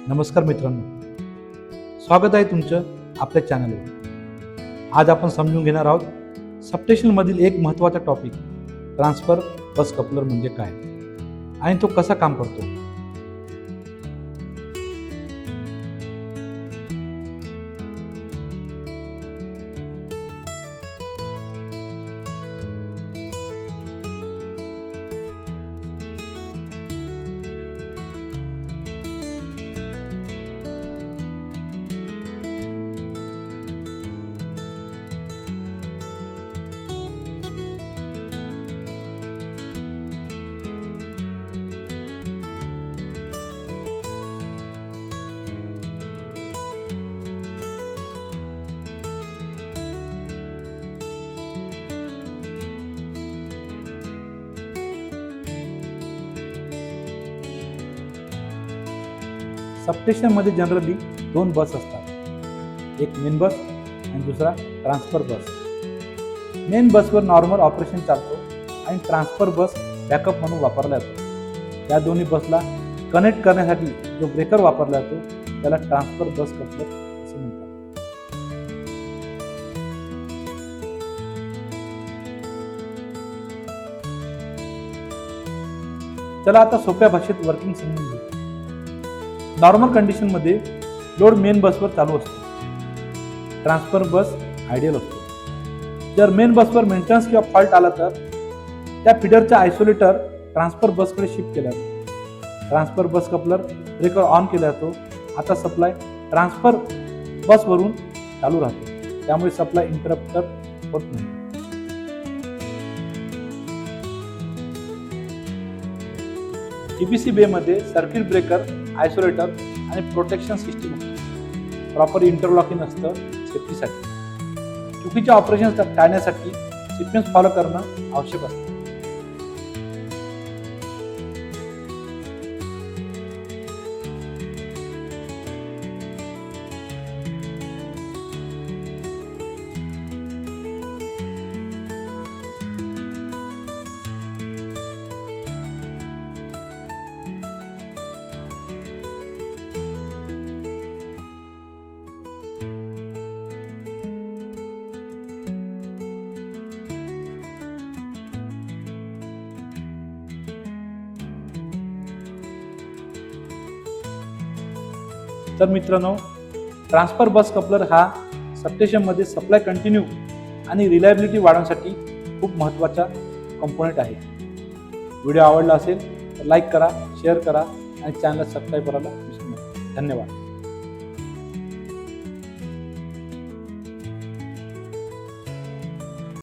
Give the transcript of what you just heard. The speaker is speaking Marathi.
नमस्कार मित्रांनो, स्वागत आहे तुमचं आपल्या चॅनलवर। आज आपण समजून घेणार आहोत सबस्टेशनमधील एक महत्त्वाचा टॉपिक, ट्रान्सफर बस कपलर म्हणजे काय आणि तो कसा काम करतो। सबस्टेशनमध्ये जनरली दोन बस असतात, एक मेन बस आणि दुसरा ट्रान्सफर बस। मेन बसवर नॉर्मल ऑपरेशन चालतो आणि ट्रान्सफर बस बॅकअप म्हणून वापरला जातो। या दोन्ही बसला कनेक्ट करण्यासाठी जो ब्रेकर वापरला जातो त्याला ट्रान्सफर बस कपलर असे म्हणतात। चला आता सोप्या भाषेत वर्किंग समजून घेऊ। नॉर्मल कंडिशन मध्ये लोड मेन बसवर चालू असतो, ट्रान्सफर बस आयडियल असतो। जर मेन बसवर मेंटेनन्स किंवा फॉल्ट आला तर त्या फीडरचा आयसोलेटर ट्रान्सफर बसकडे शिफ्ट केला जातो। Transfer bus coupler breaker on केला जातो। आता सप्लाय ट्रान्सफर बसवरून चालू राहतो, त्यामुळे सप्लाय इंटरप्ट होत नाही। ईबीसी बे मध्ये सर्किट ब्रेकर, आयसोलेटर आणि प्रोटेक्शन सिस्टीम असते। प्रॉपर इंटरलॉकिंग असतं सेफ्टीसाठी। चुकीच्या ऑपरेशन्स टाळण्यासाठी सिक्वेन्स फॉलो करणं आवश्यक असतं। तर मित्रांनो, ट्रान्सफर बस कपलर हा सबस्टेशनमध्ये सप्लाय कंटिन्यू आणि रिलायबिलिटी वाढवण्यासाठी खूप महत्त्वाचा कंपोनेंट आहे। व्हिडिओ आवडला असेल तर लाईक करा, शेअर करा आणि चॅनलला सबस्क्राईब करायला विसरू नका। धन्यवाद।